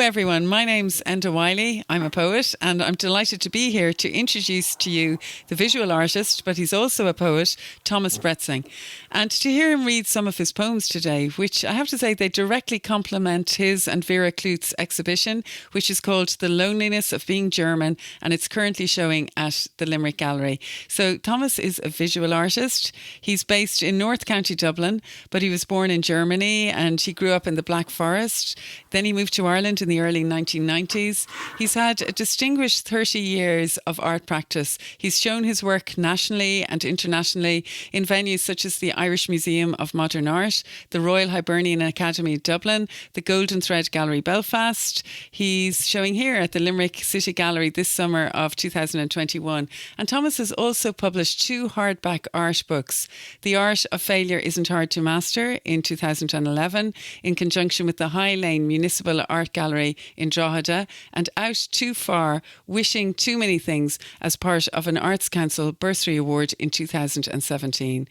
everyone. My name's Enda Wyley. I'm a poet, and I'm delighted to be here to introduce to you the visual artist, but he's also a poet, Thomas Brezing, and to hear him read some of his poems today, which I have to say they directly complement his and Vera Klute's exhibition, which is called The Loneliness of Being German, and it's currently showing at the Limerick Gallery. So Thomas is a visual artist. He's based in North County Dublin, but he was born in Germany and he grew up in the Black Forest. Then he moved to Ireland in the early 1990s. He's had a distinguished 30 years of art practice. He's shown his work nationally and internationally in venues such as the Irish Museum of Modern Art, the Royal Hibernian Academy Dublin, the Golden Thread Gallery Belfast. He's showing here at the Limerick City Gallery this summer of 2021. And Thomas has also published 2 hardback art books. The Art of Failure Isn't Hard to Master in 2011 in conjunction with the High Lane Municipal Art Gallery in Drogheda, and Out Too Far, Wishing Too Many Things as part of an Arts Council Bursary Award in 2017.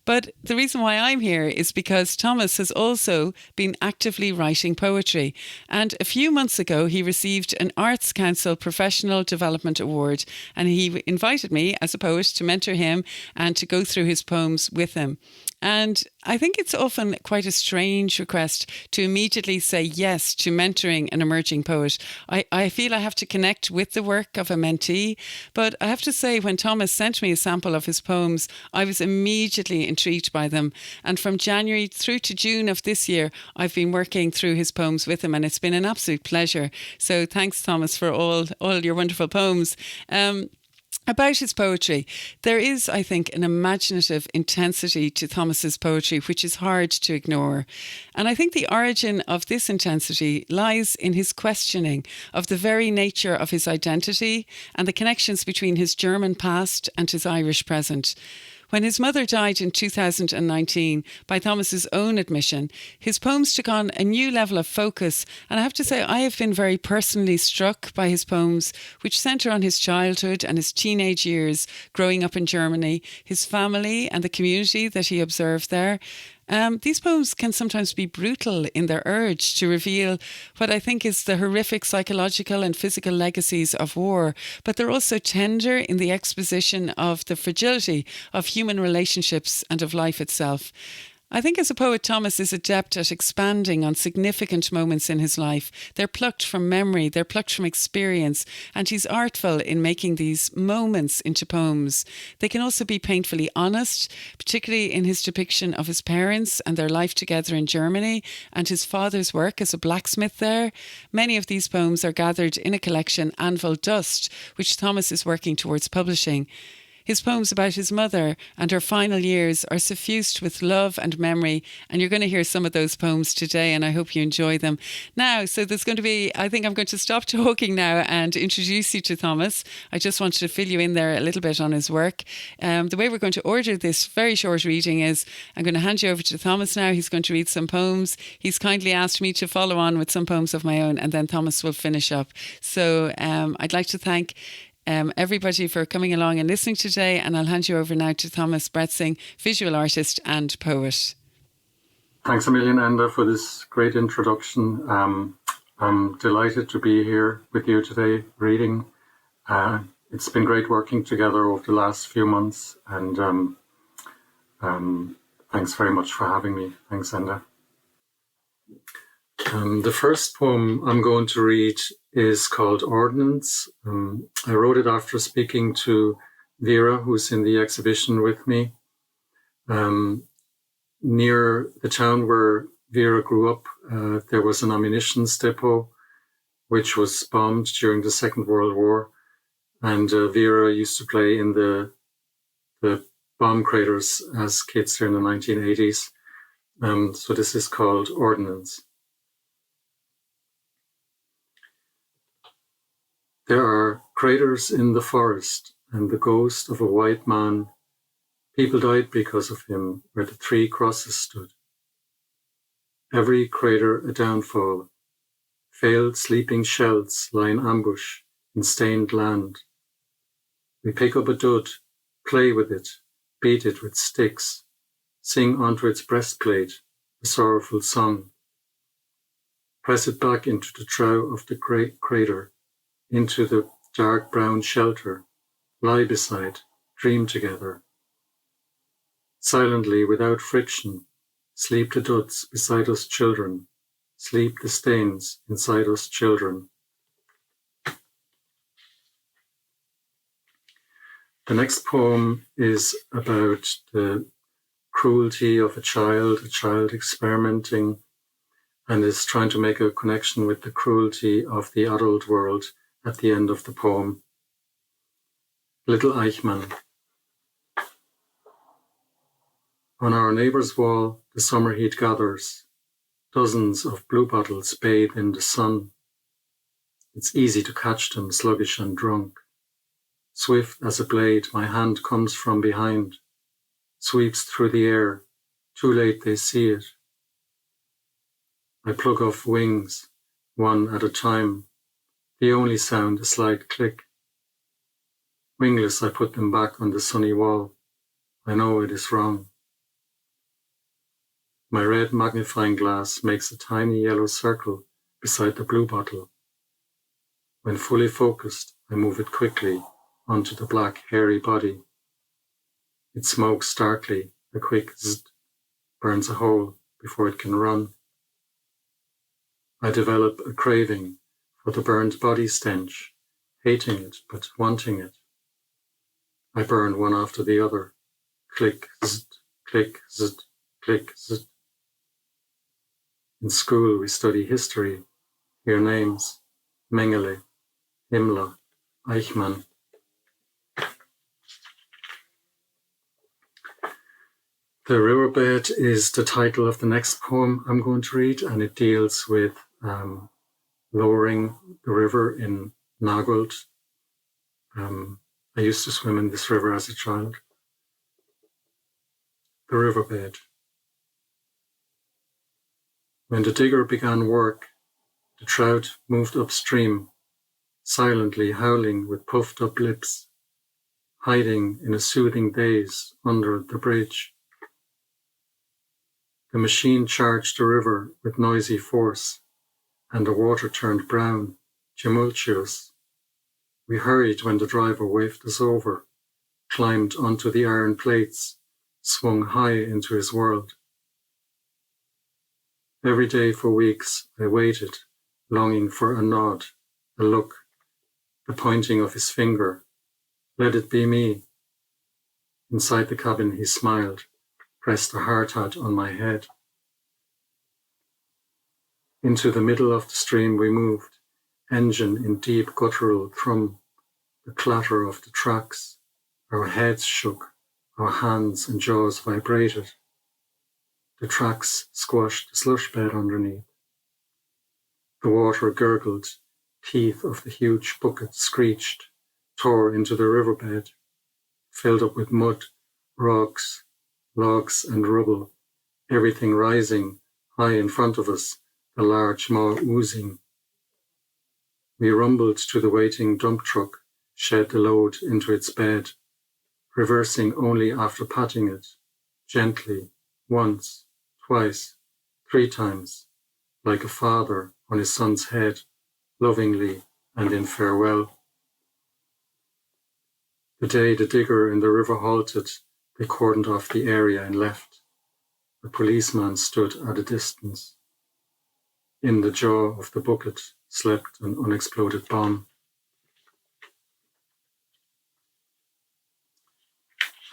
But the reason why I'm here is because Thomas has also been actively writing poetry. And a few months ago, he received an Arts Council Professional Development Award. And he invited me as a poet to mentor him and to go through his poems with him. And I think it's often quite a strange request to immediately say yes to mentoring an emerging poet. I feel I have to connect with the work of a mentee. But I have to say, when Thomas sent me a sample of his poems, I was immediately intrigued by them. And from January through to June of this year, I've been working through his poems with him, and it's been an absolute pleasure. So thanks, Thomas, for all your wonderful poems. About his poetry, there is, I think, an imaginative intensity to Thomas's poetry, which is hard to ignore. And I think the origin of this intensity lies in his questioning of the very nature of his identity and the connections between his German past and his Irish present. When his mother died in 2019, by Thomas's own admission, his poems took on a new level of focus. And I have to say, I have been very personally struck by his poems, which centre on his childhood and his teenage years growing up in Germany, his family and the community that he observed there. These poems can sometimes be brutal in their urge to reveal what I think is the horrific psychological and physical legacies of war, but they're also tender in the exposition of the fragility of human relationships and of life itself. I think as a poet, Thomas is adept at expanding on significant moments in his life. They're plucked from memory, they're plucked from experience, and he's artful in making these moments into poems. They can also be painfully honest, particularly in his depiction of his parents and their life together in Germany and his father's work as a blacksmith there. Many of these poems are gathered in a collection, Anvil Dust, which Thomas is working towards publishing. His poems about his mother and her final years are suffused with love and memory, and you're going to hear some of those poems today, and I hope you enjoy them. Now, so there's going to be, I think I'm going to stop talking now and introduce you to Thomas. I just wanted to fill you in there a little bit on his work. The way we're going to order this very short reading is I'm going to hand you over to Thomas now. He's going to read some poems. He's kindly asked me to follow on with some poems of my own, and then Thomas will finish up. So I'd like to thank everybody for coming along and listening today, and I'll hand you over now to Thomas Brezing, visual artist and poet. Thanks a million, Enda, for this great introduction. I'm delighted to be here with you today reading. It's been great working together over the last few months, and thanks very much for having me. Thanks, Enda. The first poem I'm going to read is called Ordnance. I wrote it after speaking to Vera, who's in the exhibition with me. Near the town where Vera grew up, there was an ammunition depot, which was bombed during the Second World War. And Vera used to play in the bomb craters as kids there in the 1980s. So this is called Ordnance. There are craters in the forest, and the ghost of a white man. People died because of him, where the 3 crosses stood. Every crater a downfall. Failed sleeping shells lie in ambush in stained land. We pick up a dud, play with it, beat it with sticks, sing onto its breastplate a sorrowful song. Press it back into the trough of the crater, into the dark brown shelter. Lie beside, dream together. Silently, without friction, sleep the duds beside us children. Sleep the stains inside us children. The next poem is about the cruelty of a child experimenting, and is trying to make a connection with the cruelty of the adult world at the end of the poem. Little Eichmann. On our neighbour's wall, the summer heat gathers. Dozens of bluebottles bathe in the sun. It's easy to catch them, sluggish and drunk. Swift as a blade, my hand comes from behind, sweeps through the air. Too late they see it. I plug off wings, one at a time. The only sound, a slight click. Wingless, I put them back on the sunny wall. I know it is wrong. My red magnifying glass makes a tiny yellow circle beside the blue bottle. When fully focused, I move it quickly onto the black, hairy body. It smokes starkly, a quick zzz, burns a hole before it can run. I develop a craving for the burned body stench, hating it but wanting it. I burn one after the other. Click, zzz, click, zzz, click, zzz. In school we study history, hear names, Mengele, Himmler, Eichmann. The Riverbed is the title of the next poem I'm going to read, and it deals with lowering the river in Nagold. I used to swim in this river as a child. The Riverbed. When the digger began work, the trout moved upstream, silently howling with puffed up lips, hiding in a soothing daze under the bridge. The machine charged the river with noisy force, and the water turned brown, tumultuous. We hurried when the driver waved us over, climbed onto the iron plates, swung high into his world. Every day for weeks I waited, longing for a nod, a look, the pointing of his finger. Let it be me. Inside the cabin he smiled, pressed a hard hat on my head. Into the middle of the stream we moved, engine in deep guttural thrum, the clatter of the tracks. Our heads shook, our hands and jaws vibrated. The tracks squashed the slush bed underneath. The water gurgled, teeth of the huge bucket screeched, tore into the riverbed, filled up with mud, rocks, logs and rubble, everything rising high in front of us, the large maw oozing. We rumbled to the waiting dump truck, shed the load into its bed, reversing only after patting it, gently, once, twice, 3 times, like a father on his son's head, lovingly and in farewell. The day the digger in the river halted, they cordoned off the area and left. A policeman stood at a distance. In the jaw of the bucket slept an unexploded bomb.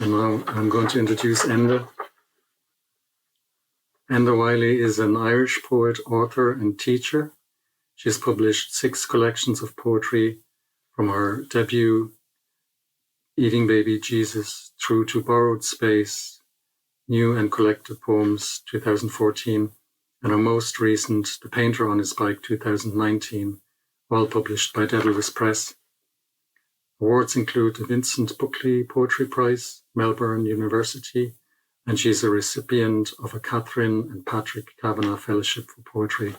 And now I'm going to introduce Enda. Enda Wyley is an Irish poet, author and teacher. She has published 6 collections of poetry, from her debut, Eating Baby Jesus, through to Borrowed Space, New and Collected Poems, 2014, and her most recent, The Painter on His Bike, 2019, all published by Daedalus Press. Awards include the Vincent Buckley Poetry Prize, Melbourne University, and she's a recipient of a Catherine and Patrick Kavanagh Fellowship for Poetry.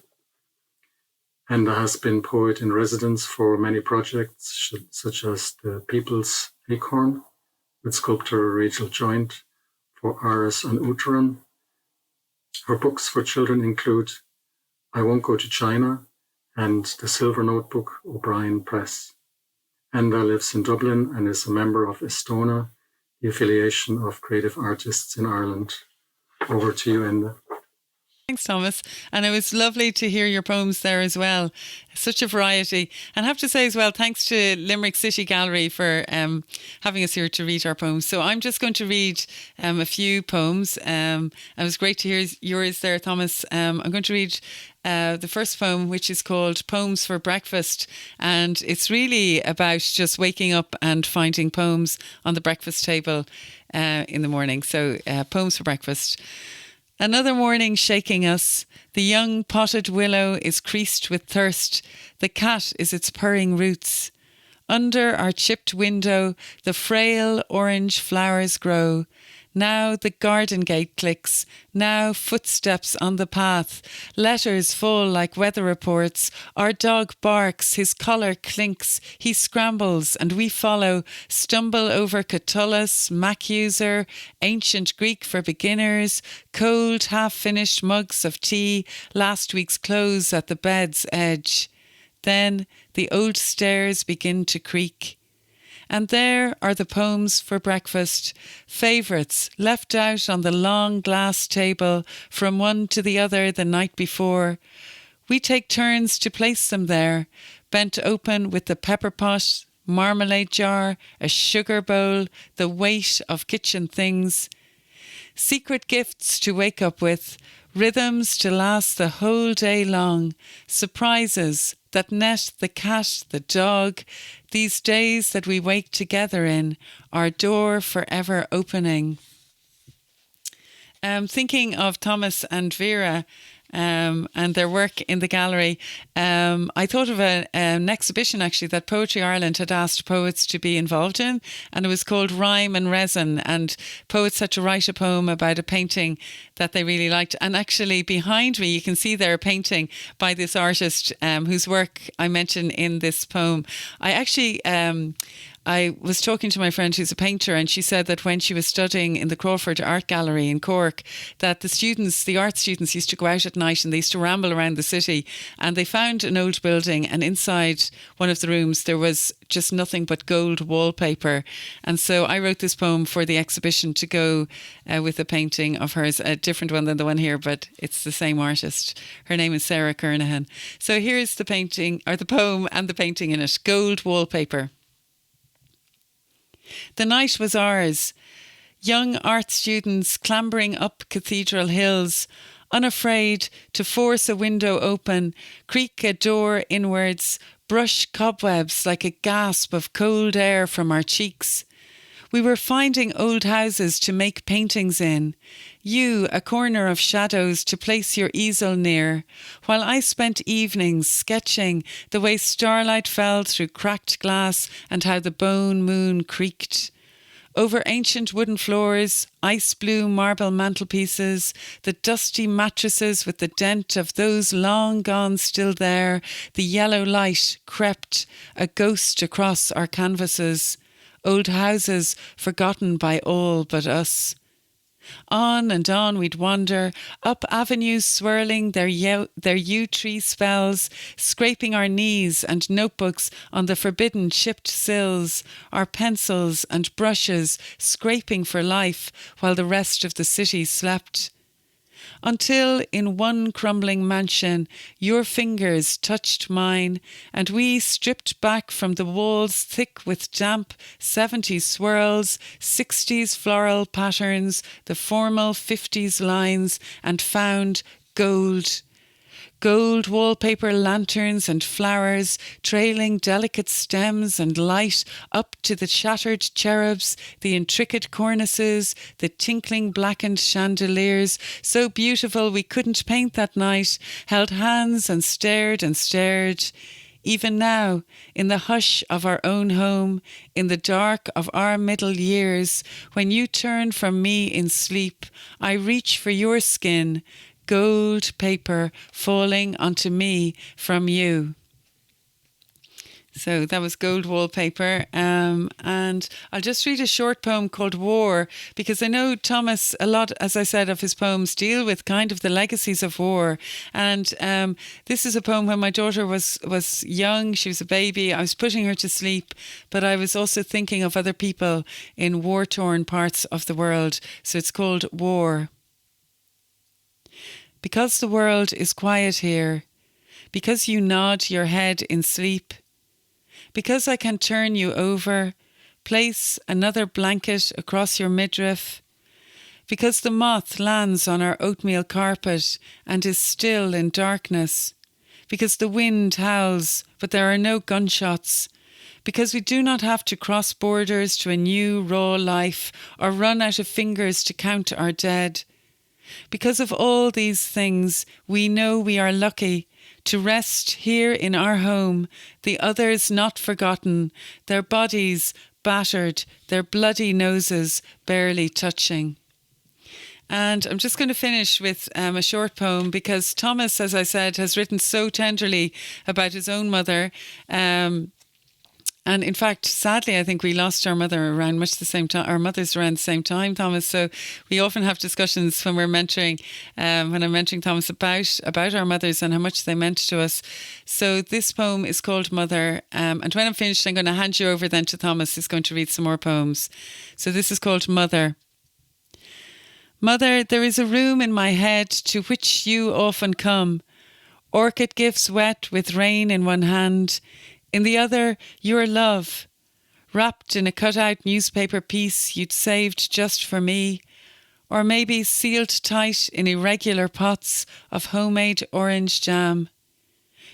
Enda has been poet in residence for many projects, such as the People's Acorn, with sculptor Rachel Joint, for Aris and Uteran. Her books for children include I Won't Go to China, and The Silver Notebook, O'Brien Press. Enda lives in Dublin and is a member of Estona, the affiliation of creative artists in Ireland. Over to you, Enda. Thanks, Thomas. And it was lovely to hear your poems there as well. Such a variety. And I have to say as well, thanks to Limerick City Gallery for having us here to read our poems. So I'm just going to read a few poems. It was great to hear yours there, Thomas. I'm going to read the first poem, which is called Poems for Breakfast. And it's really about just waking up and finding poems on the breakfast table in the morning. So Poems for Breakfast. Another morning shaking us. The young potted willow is creased with thirst. The cat is its purring roots. Under our chipped window, the frail orange flowers grow. Now the garden gate clicks, now footsteps on the path. Letters fall like weather reports. Our dog barks, his collar clinks. He scrambles and we follow, stumble over Catullus, Maccuser, ancient Greek for beginners, cold half-finished mugs of tea, last week's clothes at the bed's edge. Then the old stairs begin to creak. And there are the poems for breakfast, favourites left out on the long glass table from one to the other the night before. We take turns to place them there, bent open with the pepper pot, marmalade jar, a sugar bowl, the weight of kitchen things. Secret gifts to wake up with, rhythms to last the whole day long, surprises that net the cat, the dog, these days that we wake together in, our door forever opening. Thinking of Thomas and Vera and their work in the gallery, I thought of an exhibition actually that Poetry Ireland had asked poets to be involved in, and it was called Rhyme and Resin, and poets had to write a poem about a painting that they really liked. And actually behind me you can see there a painting by this artist whose work I mention in this poem. I was talking to my friend who's a painter, and she said that when she was studying in the Crawford Art Gallery in Cork, that the art students used to go out at night and they used to ramble around the city, and they found an old building, and inside one of the rooms there was just nothing but gold wallpaper. And so I wrote this poem for the exhibition to go with a painting of hers, a different one than the one here, but it's the same artist. Her name is Sarah Kernahan. So here's the painting, or the poem and the painting in it. Gold wallpaper. The night was ours, young art students clambering up cathedral hills, unafraid to force a window open, creak a door inwards, brush cobwebs like a gasp of cold air from our cheeks. We were finding old houses to make paintings in, you a corner of shadows to place your easel near, while I spent evenings sketching the way starlight fell through cracked glass and how the bone moon creaked. Over ancient wooden floors, ice blue marble mantelpieces, the dusty mattresses with the dent of those long gone still there, the yellow light crept, a ghost across our canvases. Old houses forgotten by all but us. On and on we'd wander, up avenues swirling their yew tree spells, scraping our knees and notebooks on the forbidden chipped sills, our pencils and brushes scraping for life while the rest of the city slept. Until in one crumbling mansion your fingers touched mine, and we stripped back from the walls thick with damp 70s swirls, 60s floral patterns, the formal 50s lines, and found gold. Gold wallpaper lanterns and flowers, trailing delicate stems and light up to the shattered cherubs, the intricate cornices, the tinkling blackened chandeliers, so beautiful we couldn't paint that night, held hands and stared and stared. Even now, in the hush of our own home, in the dark of our middle years, when you turn from me in sleep, I reach for your skin, gold paper falling onto me from you. So that was Gold Wallpaper. And I'll just read a short poem called War, because I know Thomas, a lot, as I said, of his poems deal with kind of the legacies of war. And this is a poem when my daughter was young. She was a baby. I was putting her to sleep, but I was also thinking of other people in war-torn parts of the world. So it's called War. Because the world is quiet here, because you nod your head in sleep, because I can turn you over, place another blanket across your midriff, because the moth lands on our oatmeal carpet and is still in darkness, because the wind howls but there are no gunshots, because we do not have to cross borders to a new raw life or run out of fingers to count our dead. Because of all these things, we know we are lucky to rest here in our home, the others not forgotten, their bodies battered, their bloody noses barely touching. And I'm just going to finish with a short poem, because Thomas, as I said, has written so tenderly about his own mother. And in fact, sadly, I think we lost our mother around much the same time. Our mothers around the same time, Thomas. So we often have discussions when we're mentoring, when I'm mentoring Thomas about our mothers and how much they meant to us. So this poem is called Mother. And when I'm finished, I'm going to hand you over then to Thomas, who's going to read some more poems. So this is called Mother. Mother, there is a room in my head to which you often come. Orchid gifts wet with rain in one hand. In the other, your love, wrapped in a cut-out newspaper piece you'd saved just for me, or maybe sealed tight in irregular pots of homemade orange jam.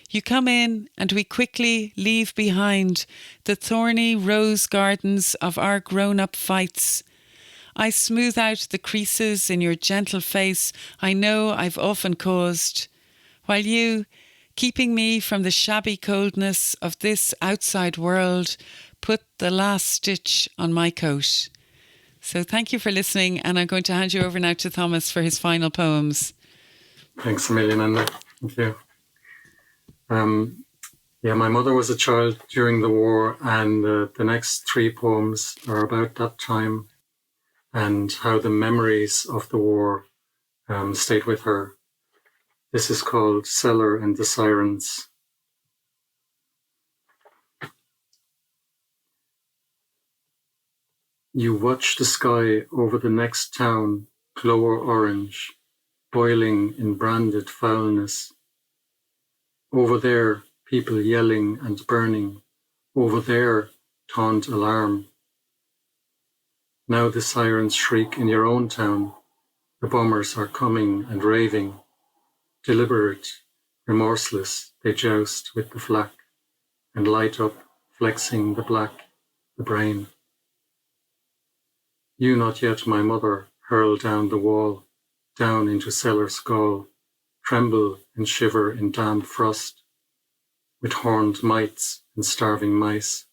You come in and we quickly leave behind the thorny rose gardens of our grown-up fights. I smooth out the creases in your gentle face I know I've often caused, while you, keeping me from the shabby coldness of this outside world, put the last stitch on my coat. So thank you for listening, and I'm going to hand you over now to Thomas for his final poems. Thanks a million, Enda. Thank you. My mother was a child during the war, and the next three poems are about that time and how the memories of the war stayed with her. This is called Cellar and the Sirens. You watch the sky over the next town glow orange, boiling in branded foulness. Over there, people yelling and burning. Over there, taunt alarm. Now the sirens shriek in your own town. The bombers are coming and raving. Deliberate, remorseless, they joust with the flak and light up, flexing the black, the brain. You not yet, my mother, hurl down the wall, down into cellar's gall, tremble and shiver in damp frost, with horned mites and starving mice.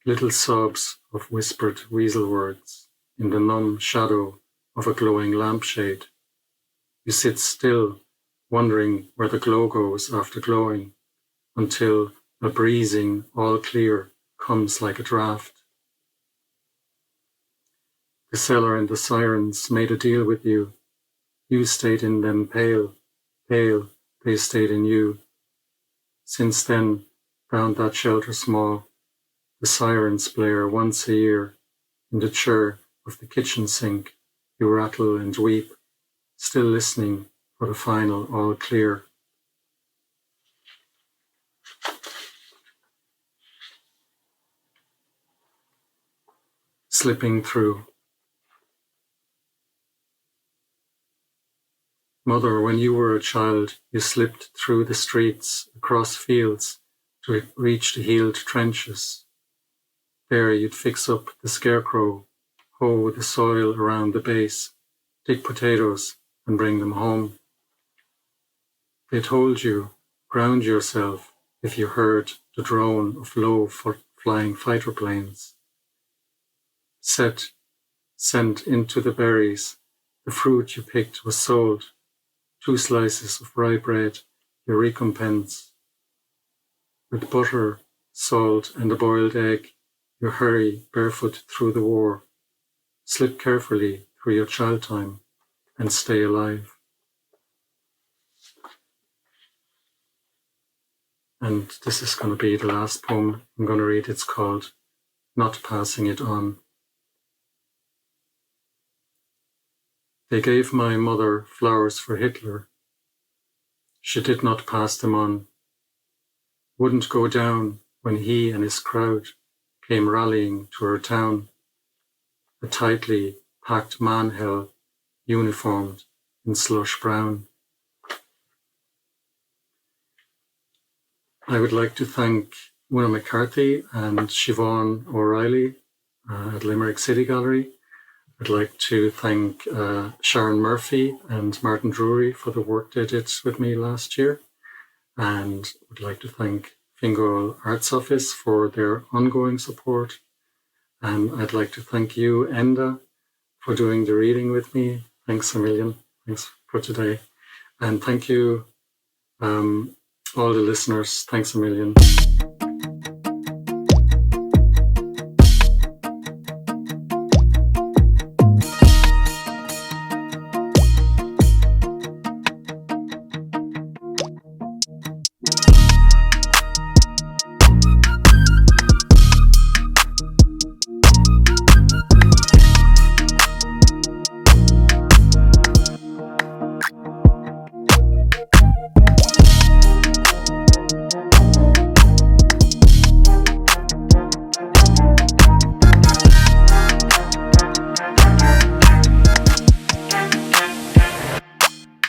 Little sobs of whispered weasel words in the numb shadow of a glowing lampshade. You sit still, wondering where the glow goes after glowing, until a breezing all clear comes like a draught. The cellar and the sirens made a deal with you. You stayed in them pale, pale, they stayed in you. Since then, round that shelter small, the sirens blare once a year. In the chair of the kitchen sink, you rattle and weep, still listening for the final all clear. Slipping through. Mother, when you were a child, you slipped through the streets, across fields, to reach the healed trenches. There you'd fix up the scarecrow, hoe the soil around the base, dig potatoes, and bring them home. They told you, ground yourself if you heard the drone of low flying fighter planes. Sent into the berries, the fruit you picked was sold. 2 slices of rye bread, your recompense. With butter, salt, and a boiled egg, you hurry barefoot through the war. Slip carefully through your child time and stay alive. And this is going to be the last poem I'm going to read. It's called Not Passing It On. They gave my mother flowers for Hitler. She did not pass them on. Wouldn't go down when he and his crowd came rallying to her town. A tightly packed man-hell, uniformed in slush brown. I would like to thank Una McCarthy and Siobhan O'Reilly at Limerick City Gallery. I'd like to thank Sharon Murphy and Martin Drury for the work they did with me last year. And would like to thank Fingal Arts Office for their ongoing support. And I'd like to thank you, Enda, for doing the reading with me. Thanks a million. Thanks for today. And thank you, all the listeners. Thanks a million.